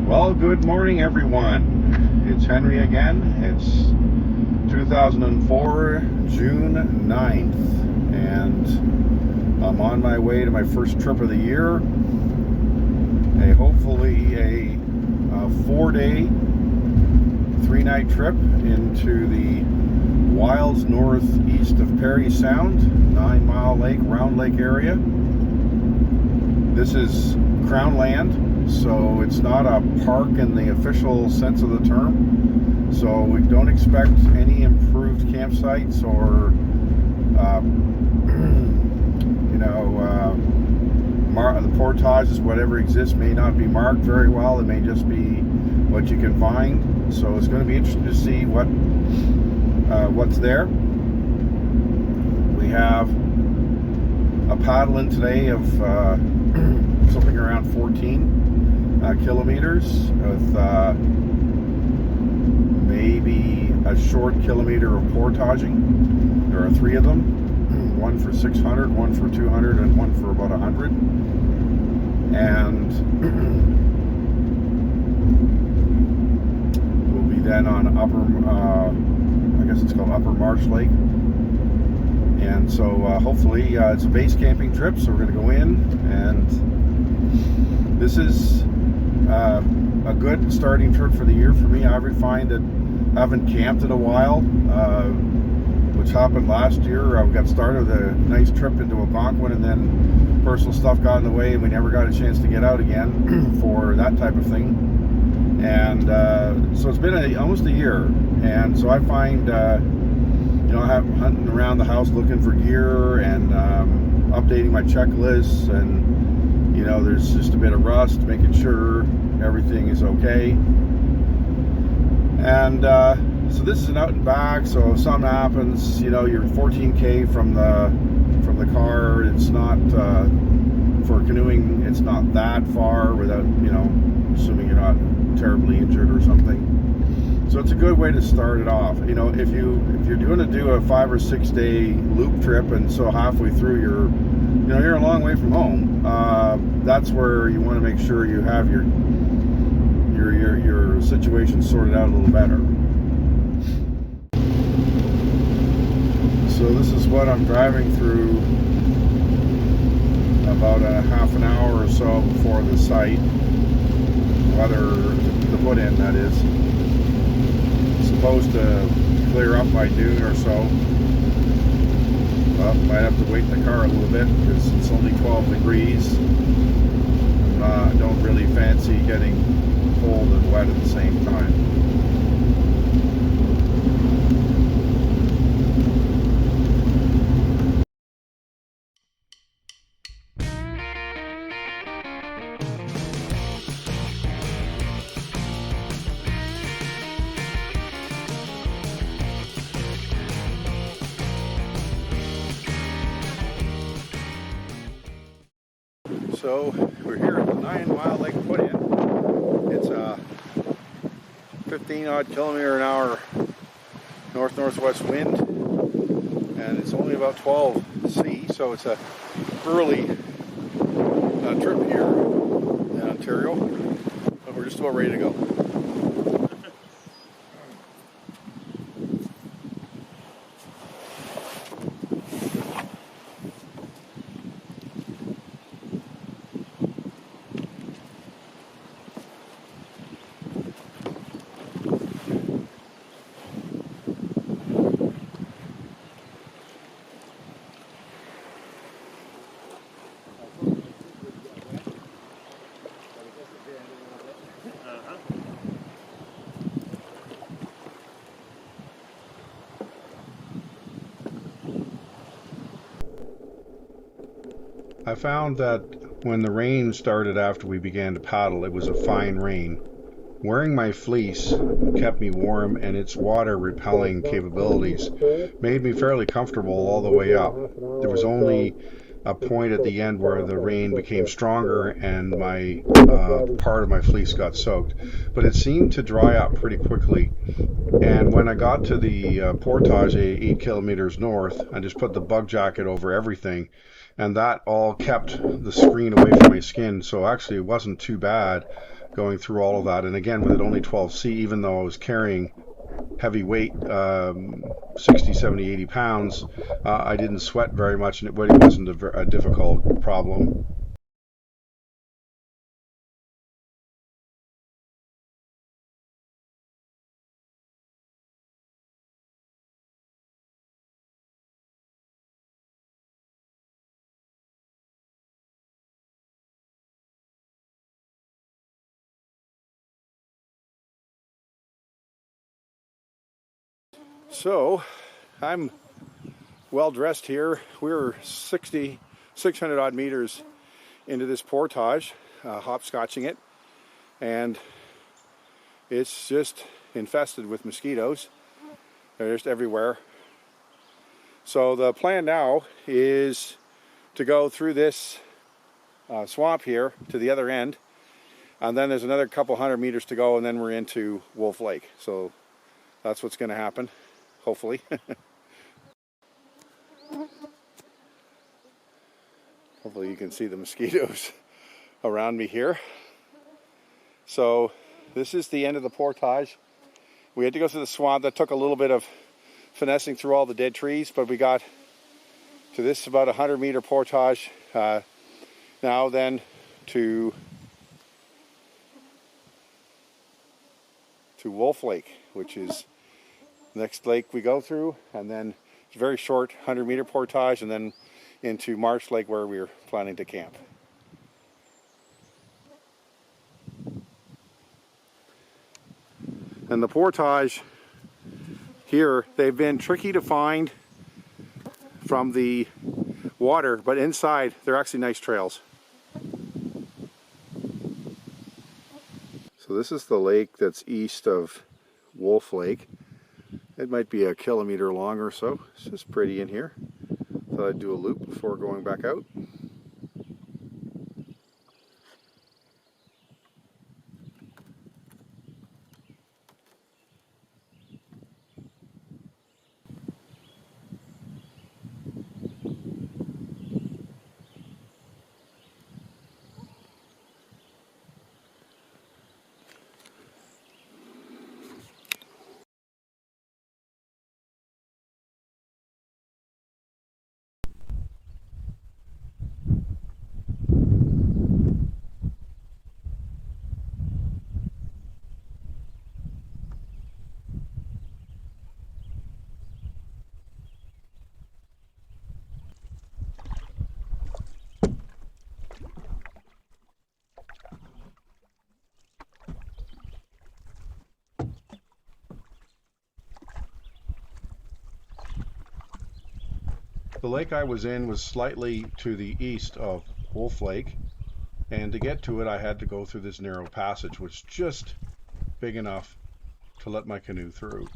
Well, good morning, everyone. It's Henry again. It's 2004, June 9th, and I'm on my way to my first trip of the year. Hopefully a 4-day, 3-night trip into the wilds northeast of Parry Sound, 9 Mile Lake, Round Lake area. This is Crown land, so it's not a park in the official sense of the term. So we don't expect any improved campsites or, the portages, whatever exists, may not be marked very well. It may just be what you can find. So it's going to be interesting to see what's there. We have a paddle in today of something around 14 kilometers with maybe a short kilometer of portaging. There are 3 of them, one for 600, one for 200, and one for about 100. And we'll be then on I guess it's called Upper Marsh Lake. And so hopefully it's a base camping trip, so we're going to go in, and this is a good starting trip for the year for me. I find that I haven't camped in a while, which happened last year. I got started with a nice trip into Algonquin, and then personal stuff got in the way, and we never got a chance to get out again for that type of thing. And so it's been almost a year, and so I find I'm hunting around the house looking for gear and updating my checklists, and there's just a bit of rust, making sure everything is okay. And so this is an out and back, so if something happens, you're 14K from the car. It's not for canoeing, it's not that far without assuming you're not terribly injured or something. So it's a good way to start it off. If you're going to do a 5 or 6 day loop trip, and so halfway through you're a long way from home, that's where you want to make sure you have your situation sorted out a little better. So this is what I'm driving through about a half an hour or so before the site, the put in, that is. Supposed to clear up by noon or so. Well, might have to wait in the car a little bit because it's only 12 degrees. I don't really fancy getting cold and wet at the same time. So we're here at the 9 Mile Lake put-in. It's a 15-odd kilometer an hour north-northwest wind, and it's only about 12 C, so it's a early trip here in Ontario, but we're just about ready to go. I found that when the rain started after we began to paddle, it was a fine rain. Wearing my fleece kept me warm, and its water repelling capabilities made me fairly comfortable all the way up. There was only a point at the end where the rain became stronger and my part of my fleece got soaked, but it seemed to dry up pretty quickly. And when I got to the portage 8 kilometers north, I just put the bug jacket over everything, and that all kept the screen away from my skin. So actually it wasn't too bad going through all of that. And again, with it only 12C, even though I was carrying heavy weight, 60, 70, 80 pounds, I didn't sweat very much, and it really wasn't a difficult problem. So I'm well dressed here. We're 600 odd meters into this portage, hopscotching it, and it's just infested with mosquitoes. They're just everywhere. So the plan now is to go through this swamp here to the other end, and then there's another couple hundred meters to go, and then we're into Wolf Lake. So that's what's going to happen, hopefully. Hopefully you can see the mosquitoes around me here. So this is the end of the portage. We had to go through the swamp. That took a little bit of finessing through all the dead trees, but we got to this about 100-meter portage now then to Wolf Lake, which is the next lake we go through, and then it's a very short 100-meter portage, and then into Marsh Lake where we're planning to camp. And the portage here, they've been tricky to find from the water, but inside they're actually nice trails. So this is the lake that's east of Wolf Lake. It might be a kilometer long or so. It's just pretty in here. Thought I'd do a loop before going back out. The lake I was in was slightly to the east of Wolf Lake, and to get to it I had to go through this narrow passage, which is just big enough to let my canoe through.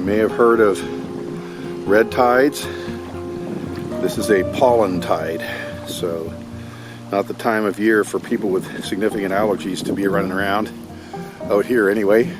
may have heard of red tides. This is a pollen tide, so not the time of year for people with significant allergies to be running around out here anyway.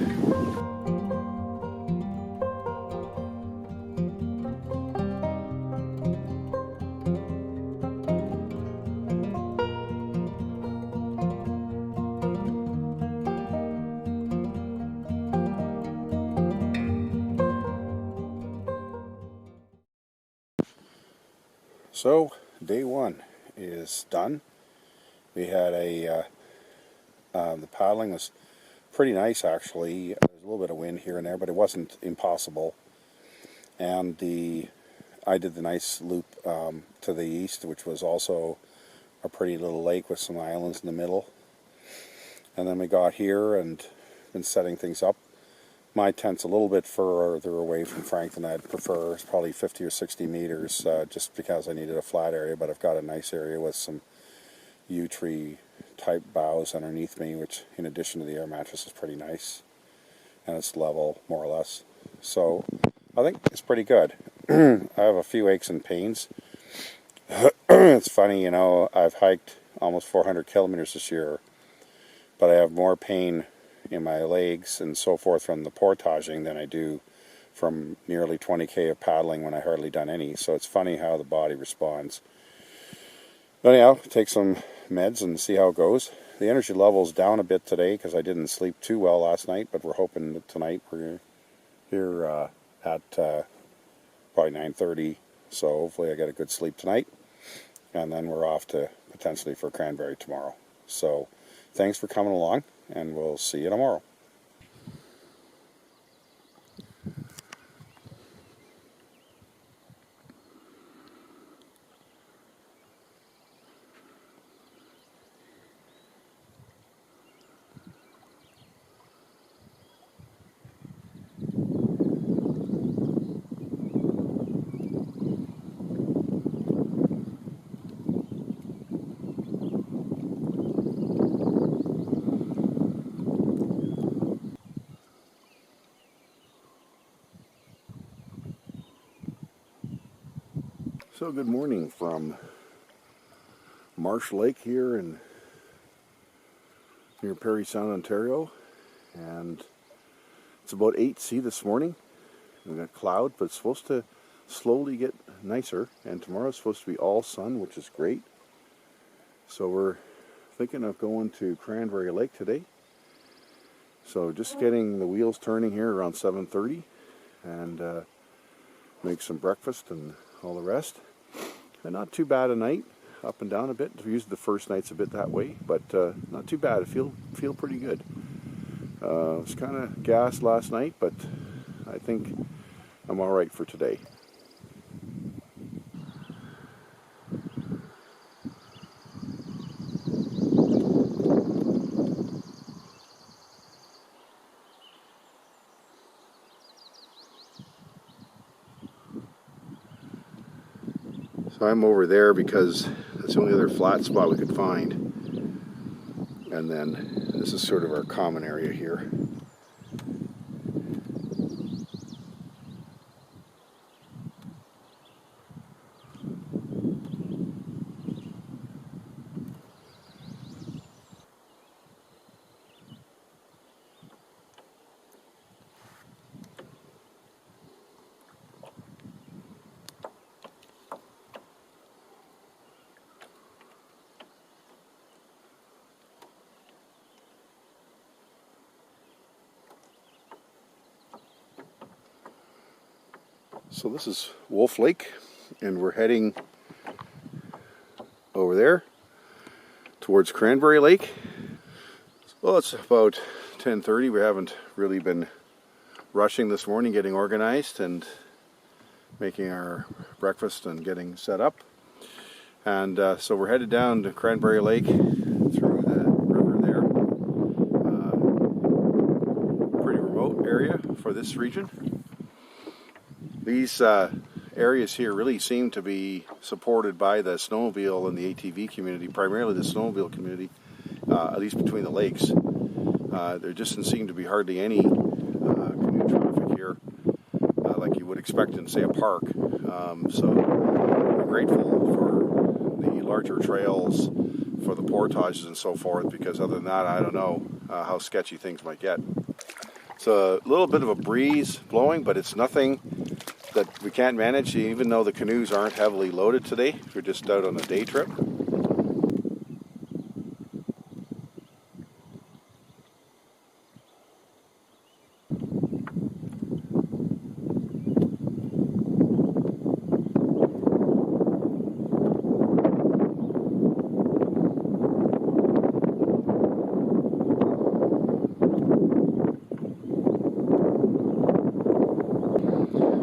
So day one is done. We had the paddling was pretty nice actually. There was a little bit of wind here and there, but it wasn't impossible. And I did the nice loop to the east, which was also a pretty little lake with some islands in the middle. And then we got here and been setting things up. My tent's a little bit further away from Frank than I'd prefer. It's probably 50 or 60 meters just because I needed a flat area, but I've got a nice area with some yew tree type boughs underneath me, which in addition to the air mattress is pretty nice. And it's level, more or less. So I think it's pretty good. I have a few aches and pains. It's funny, you know, I've hiked almost 400 kilometers this year, but I have more pain in my legs and so forth from the portaging than I do from nearly 20k of paddling when I hardly done any. So it's funny how the body responds. But anyhow, take some meds and see how it goes. The energy level's down a bit today because I didn't sleep too well last night, but we're hoping that tonight we're here at probably 9:30, so hopefully I get a good sleep tonight, and then we're off to potentially for Cranberry tomorrow. So thanks for coming along, and we'll see you tomorrow. So good morning from Marsh Lake here near Parry, Ontario, and it's about 8C this morning. We got cloud, but it's supposed to slowly get nicer, and tomorrow's supposed to be all sun, which is great. So we're thinking of going to Cranberry Lake today. So just getting the wheels turning here around 7:30, and make some breakfast and all the rest. And not too bad a night, up and down a bit. Usually the first night's a bit that way, but not too bad. I feel pretty good. I was kind of gassed last night, but I think I'm all right for today. So I'm over there because that's the only other flat spot we could find. And then this is sort of our common area here. So this is Wolf Lake, and we're heading over there towards Cranberry Lake. Well, it's about 10:30. We haven't really been rushing this morning, getting organized and making our breakfast and getting set up. And so we're headed down to Cranberry Lake through the river there. Pretty remote area for this region. These areas here really seem to be supported by the snowmobile and the ATV community, primarily the snowmobile community, at least between the lakes. There just doesn't seem to be hardly any canoe traffic here. like you would expect in, say, a park. So we're grateful for the larger trails, for the portages and so forth, because other than that, I don't know how sketchy things might get. It's a little bit of a breeze blowing, but it's nothing that we can't manage, even though the canoes aren't heavily loaded today. We're just out on a day trip.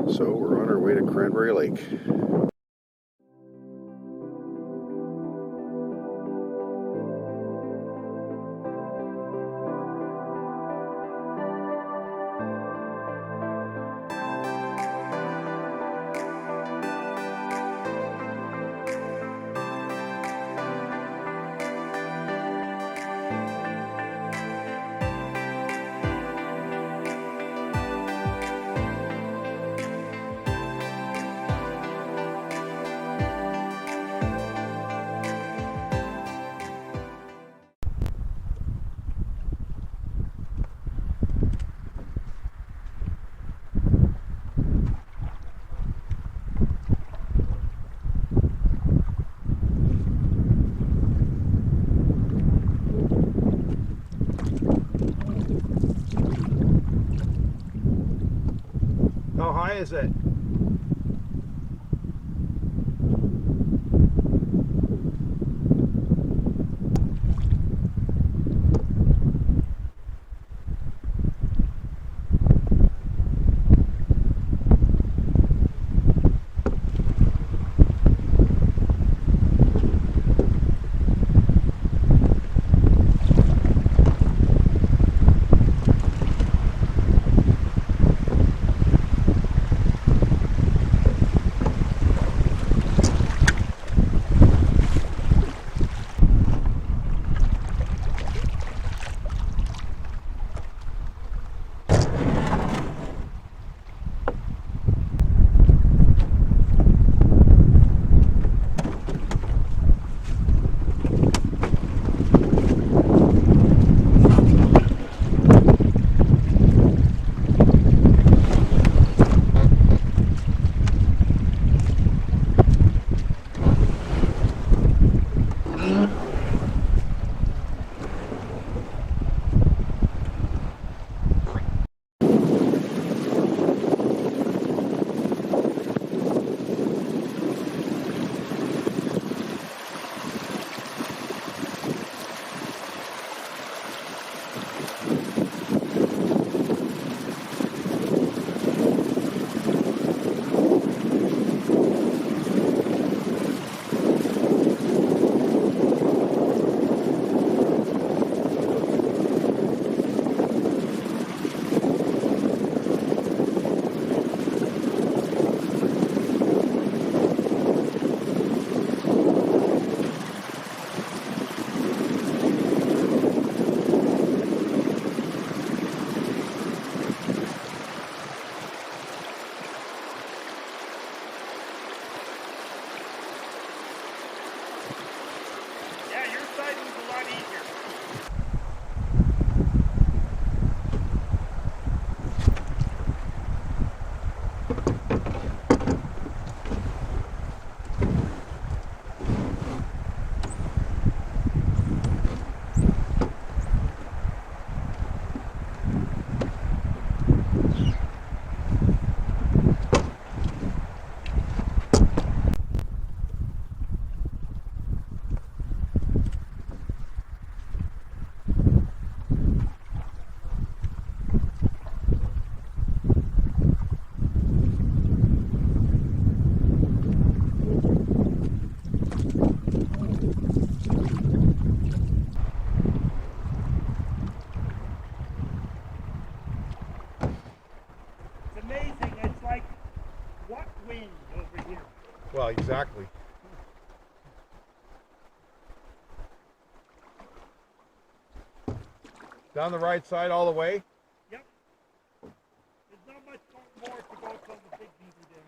So we're on our way to Cranberry Lake. How high is it? Well, exactly. Down the right side all the way? Yep. There's not much much more to go till the big beaver dam.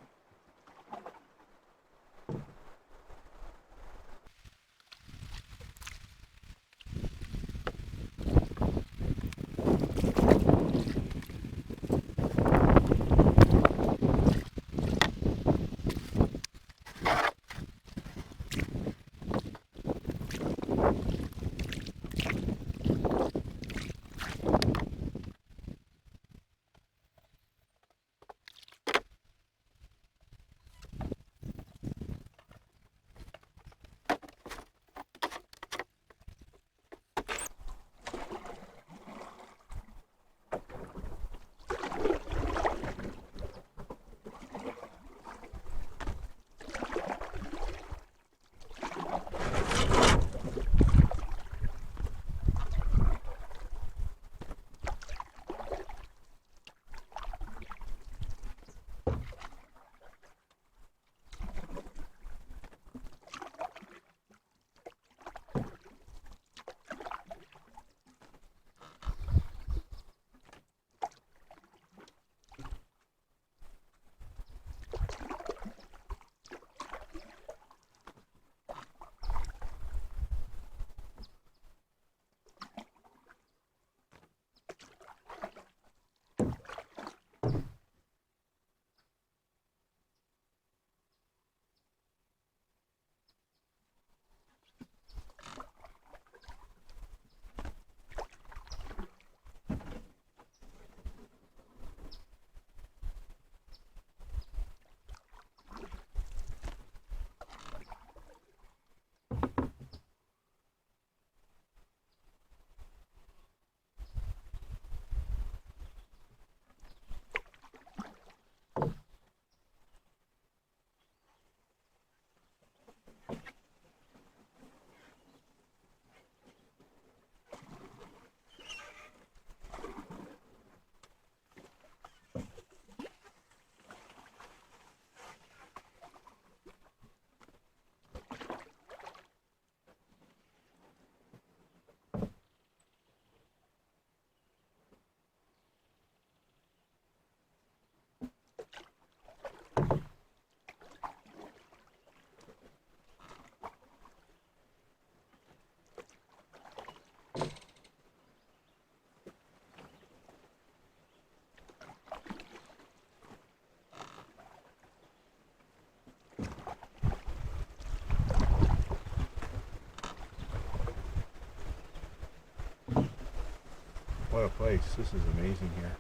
What a place. This is amazing here.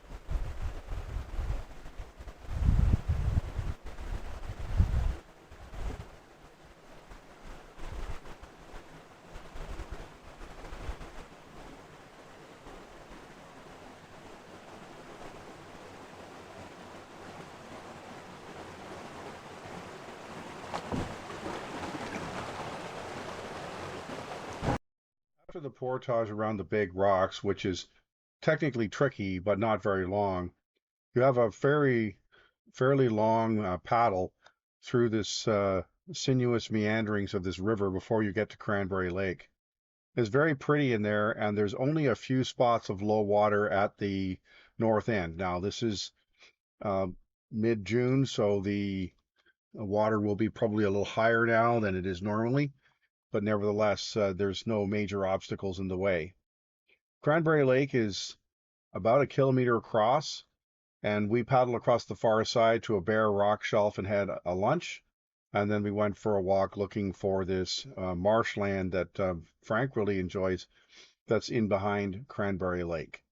After the portage around the big rocks, which is technically tricky but not very long, you have a fairly long paddle through this sinuous meanderings of this river before you get to Cranberry Lake. It's very pretty in there, and there's only a few spots of low water at the north end. Now, this is uh, mid-June, so the water will be probably a little higher now than it is normally, but nevertheless, there's no major obstacles in the way. Cranberry Lake is about a kilometer across, and we paddled across the far side to a bare rock shelf and had a lunch. And then we went for a walk looking for this marshland that Frank really enjoys that's in behind Cranberry Lake.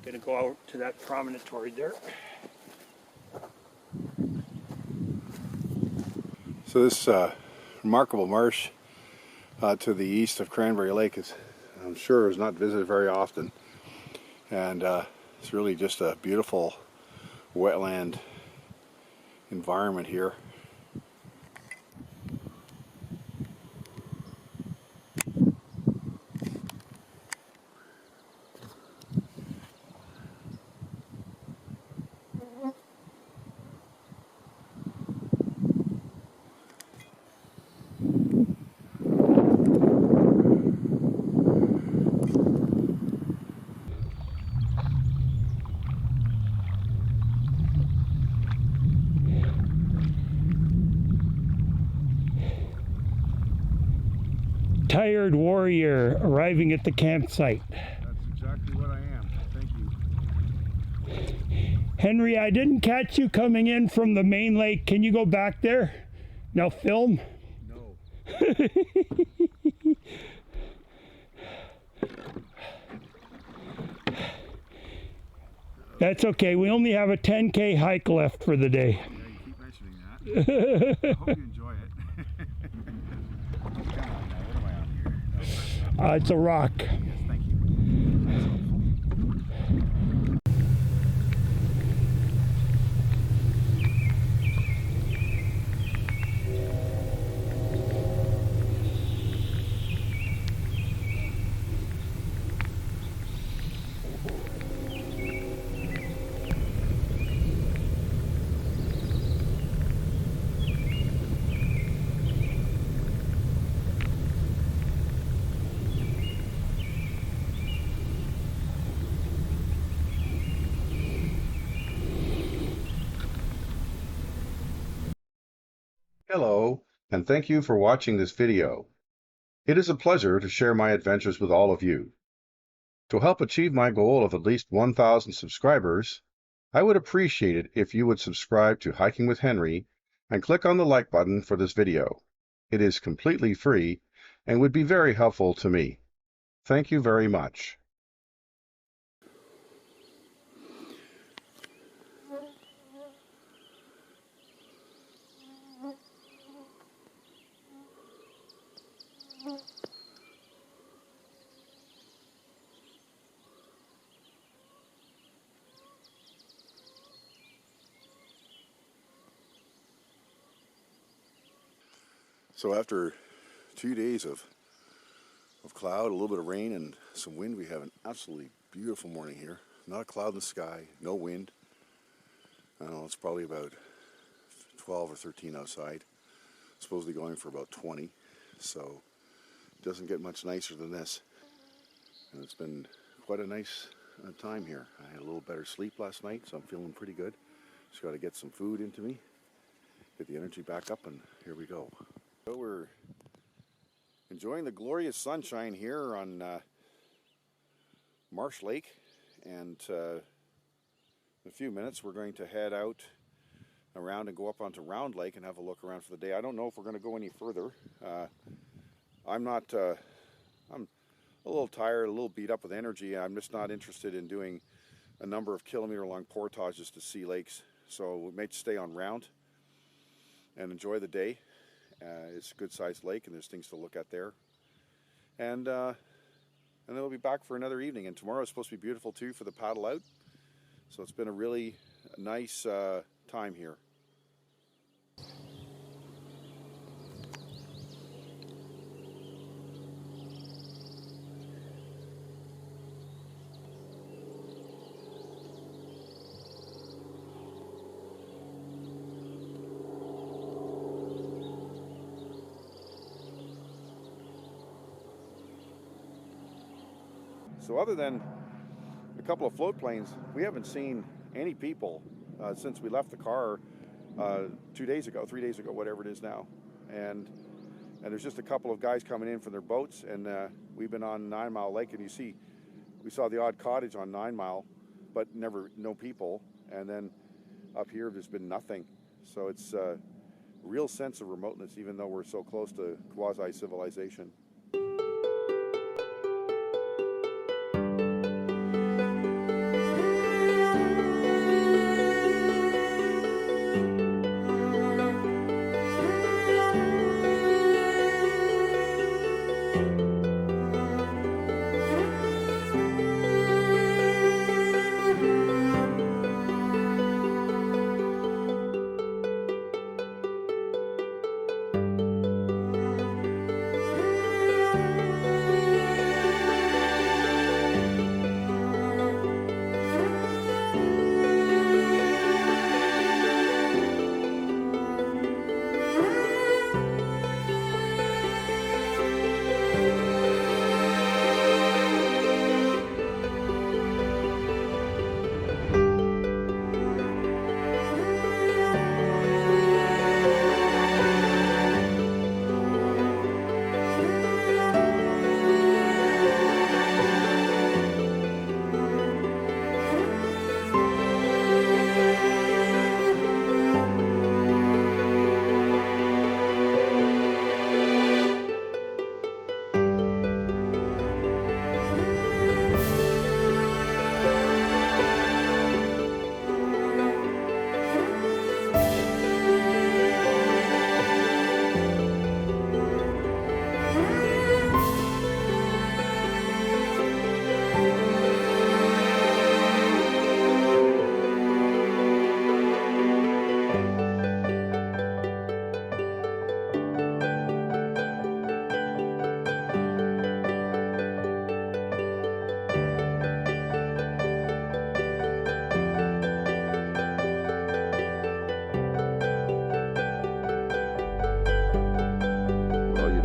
Gonna go out to that promontory there. So this remarkable marsh to the east of Cranberry Lake is, I'm sure, is not visited very often, and it's really just a beautiful wetland environment here. Tired warrior arriving at the campsite. That's exactly what I am. Thank you. Henry, I didn't catch you coming in from the main lake. Can you go back there? Now film. No. That's okay. We only have a 10K hike left for the day. Yeah, you keep mentioning that. I hope you enjoy it. What am I on here? It's a rock. Yes, thank you. That's helpful. Hello, and thank you for watching this video. It is a pleasure to share my adventures with all of you. To help achieve my goal of at least 1,000 subscribers, I would appreciate it if you would subscribe to Hiking with Henri and click on the like button for this video. It is completely free and would be very helpful to me. Thank you very much. So after 2 days of cloud, a little bit of rain and some wind, we have an absolutely beautiful morning here. Not a cloud in the sky, no wind. I don't know, it's probably about 12 or 13 outside. Supposedly going for about 20, so it doesn't get much nicer than this. And it's been quite a nice time here. I had a little better sleep last night, so I'm feeling pretty good. Just got to get some food into me, get the energy back up, and here we go. So we're enjoying the glorious sunshine here on Marsh Lake, and in a few minutes we're going to head out around and go up onto Round Lake and have a look around for the day. I don't know if we're going to go any further. I'm a little tired, a little beat up with energy. I'm just not interested in doing a number of kilometer-long portages to see lakes, so we may stay on Round and enjoy the day. It's a good-sized lake, and there's things to look at there. And then we'll be back for another evening. And tomorrow is supposed to be beautiful too for the paddle out. So it's been a really nice time here. So other than a couple of float planes, we haven't seen any people since we left the car 2 days ago, 3 days ago, whatever it is now. And there's just a couple of guys coming in from their boats, and we've been on 9 Mile Lake, and you see, we saw the odd cottage on 9 Mile, but no people. And then up here, there's been nothing. So it's a real sense of remoteness, even though we're so close to quasi-civilization.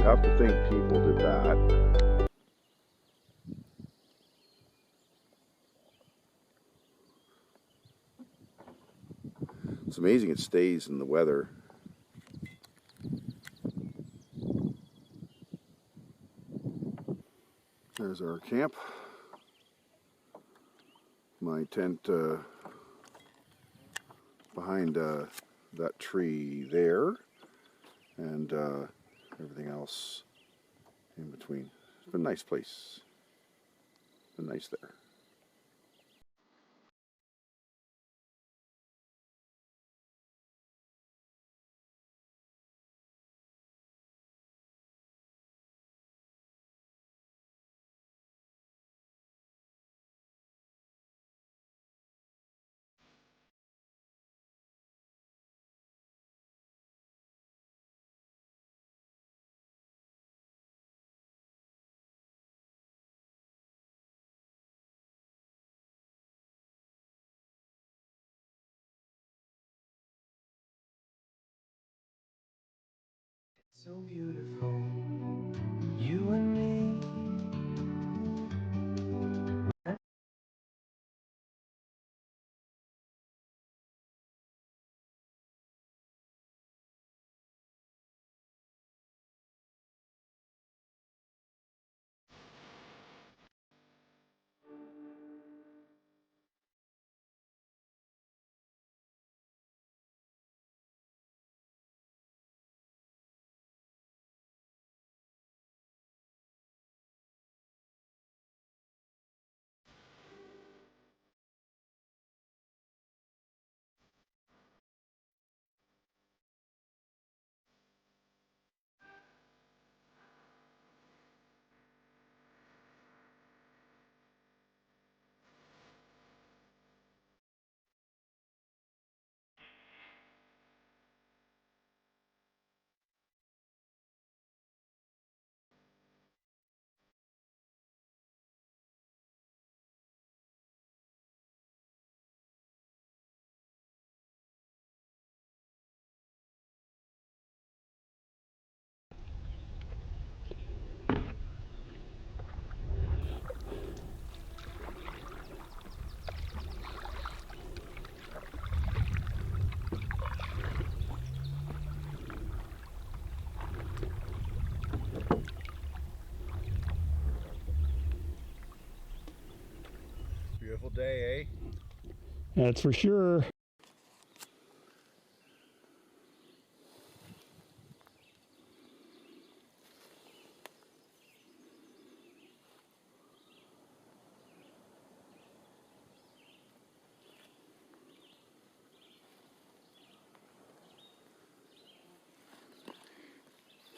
have to think people did that. It's amazing it stays in the weather. There's our camp. My tent behind that tree there, and everything else in between. It's been a nice place. It's been nice there. So beautiful, you and me. Beautiful day, eh? That's for sure.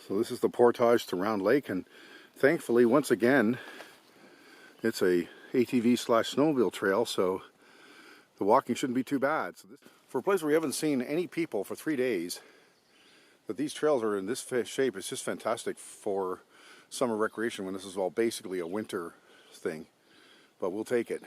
So this is the portage to Round Lake, and thankfully, once again, it's a ATV slash snowmobile trail, so the walking shouldn't be too bad. So for a place where we haven't seen any people for 3 days, that these trails are in this shape is just fantastic for summer recreation when this is all basically a winter thing. But we'll take it.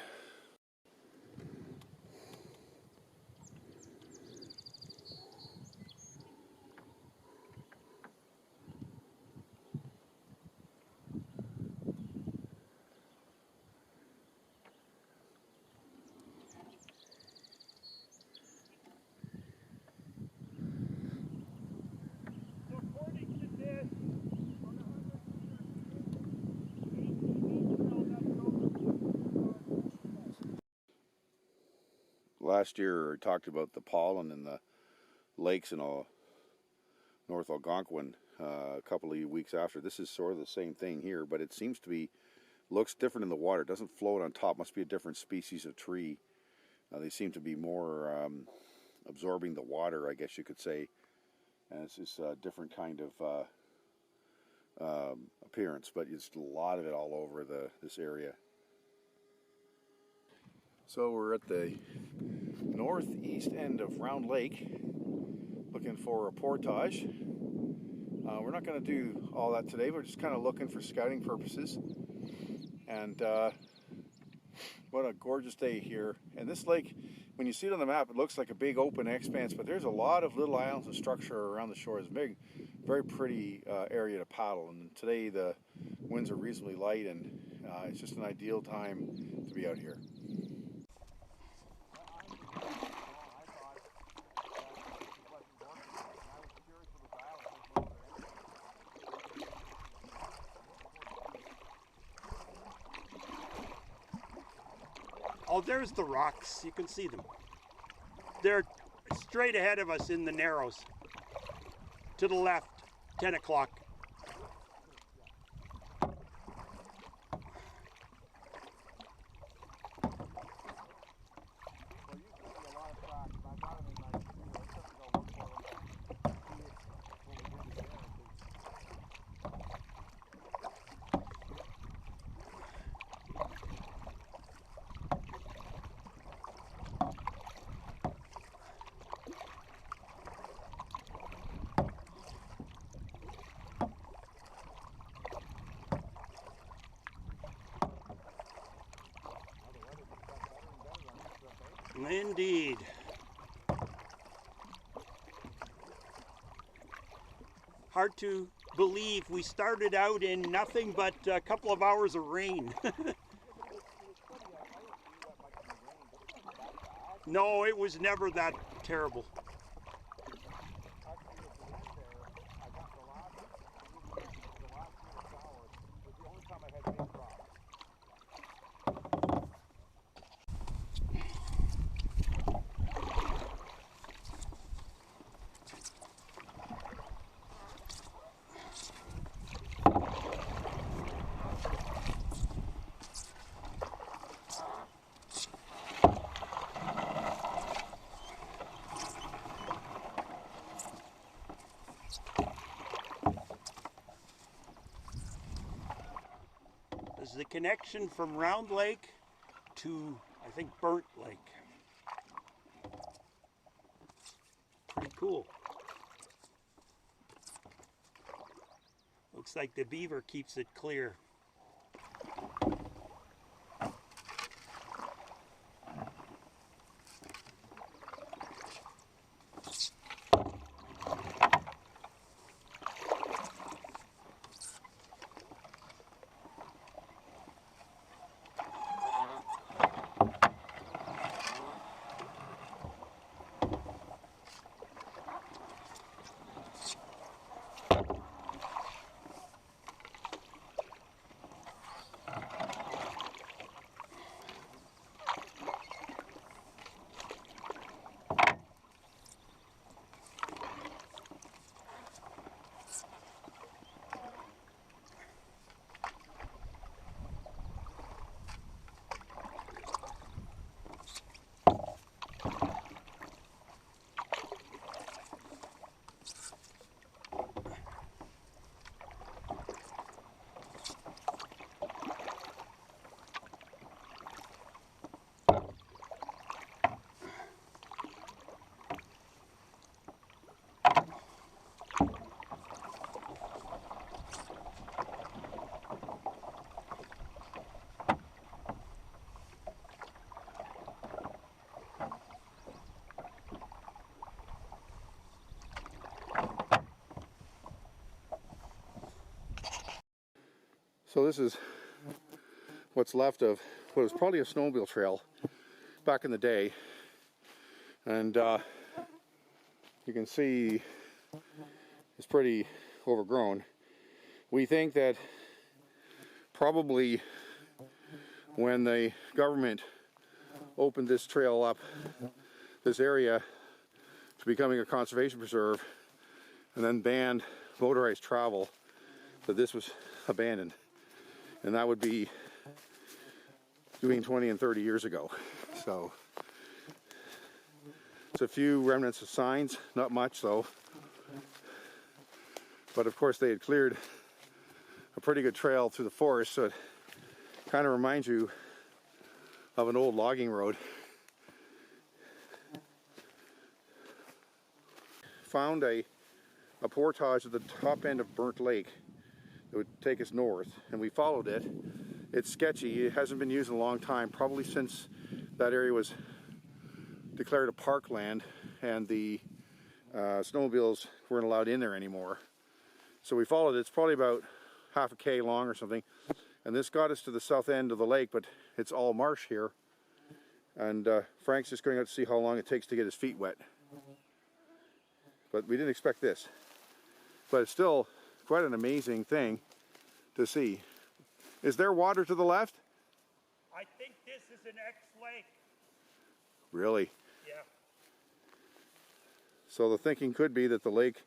Last year, I talked about the pollen in the lakes in North Algonquin a couple of weeks after. This is sort of the same thing here, but it seems to be, looks different in the water. It doesn't float on top. Must be a different species of tree. They seem to be more absorbing the water, I guess you could say. And it's just a different kind of appearance, but it's a lot of it all over this area. So we're at the northeast end of Round Lake, looking for a portage. We're not going to do all that today. We're just kind of looking for scouting purposes. And what a gorgeous day here. And this lake, when you see it on the map, it looks like a big open expanse, but there's a lot of little islands and structure around the shore. It's a very pretty area to paddle. And today the winds are reasonably light, and it's just an ideal time to be out here. Oh, there's the rocks. You can see them. They're straight ahead of us in the narrows. To the left, 10 o'clock. Indeed. Hard to believe we started out in nothing but a couple of hours of rain. No, it was never that terrible. This is the connection from Round Lake to, I think, Burnt Lake. Pretty cool. Looks like the beaver keeps it clear. So this is what's left of what was probably a snowmobile trail back in the day, and you can see it's pretty overgrown. We think that probably when the government opened this trail up, this area, to becoming a conservation preserve, and then banned motorized travel, that this was abandoned. And that would be between 20 and 30 years ago. So it's a few remnants of signs, not much though. But of course they had cleared a pretty good trail through the forest, so it kind of reminds you of an old logging road. Found a portage at the top end of Burnt Lake that would take us north, and we followed it. It's sketchy. It hasn't been used in a long time, probably since that area was declared a parkland and the snowmobiles weren't allowed in there anymore. So we followed it. It's probably about half a K long or something. And this got us to the south end of the lake, but it's all marsh here. And Frank's just going out to see how long it takes to get his feet wet. But we didn't expect this. But it's still quite an amazing thing to see. Is there water to the left? I think this is an ex-lake. Really? Yeah. So the thinking could be that the lake,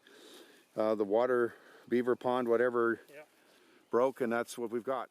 the water, beaver pond, whatever, Yeah. broke, and that's what we've got.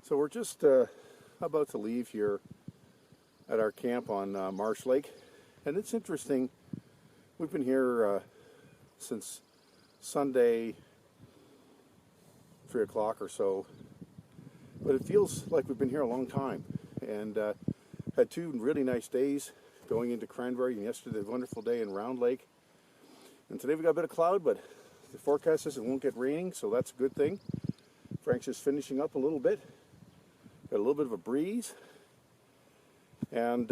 So we're just about to leave here at our camp on Marsh Lake, and it's interesting. We've been here since Sunday, 3 o'clock or so, but it feels like we've been here a long time, and had 2 really nice days going into Cranberry, and yesterday a wonderful day in Round Lake, and today we got a bit of cloud, but the forecast says it won't get raining, so that's a good thing. Frank's just finishing up a little bit. Got a little bit of a breeze, and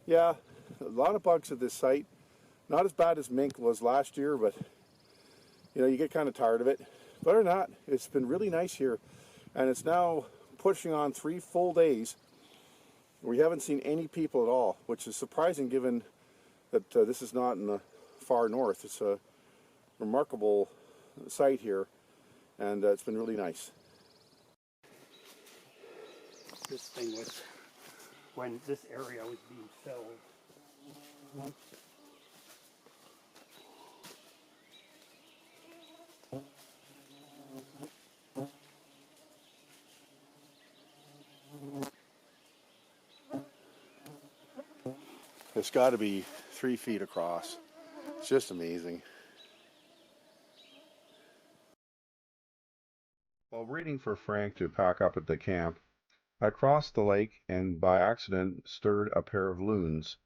yeah, a lot of bugs at this site. Not as bad as mink was last year, but you know, you get kind of tired of it. But or not, it's been really nice here, and it's now pushing on 3 full days. We haven't seen any people at all, which is surprising given that this is not in the far north. It's a remarkable site here, and it's been really nice. This thing was when this area was being filled. It's got to be 3 feet across. It's just amazing. While waiting for Frank to pack up at the camp, I crossed the lake and by accident stirred a pair of loons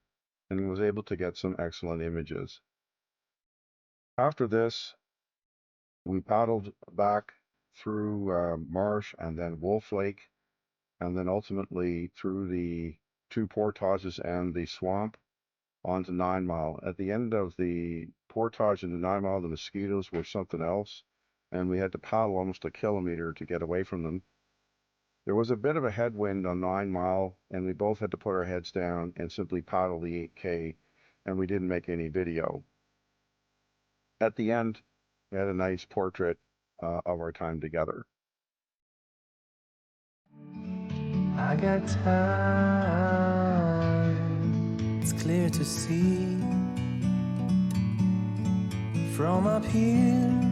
and was able to get some excellent images. After this, we paddled back through Marsh and then Wolf Lake, and then ultimately through the 2 portages and the swamp onto 9 Mile. At the end of the portage into 9 Mile, the mosquitoes were something else, and we had to paddle almost a kilometer to get away from them. There was a bit of a headwind on 9 Mile, and we both had to put our heads down and simply paddle the 8K, and we didn't make any video. At the end, we had a nice portrait of our time together. I got time, it's clear to see from up here.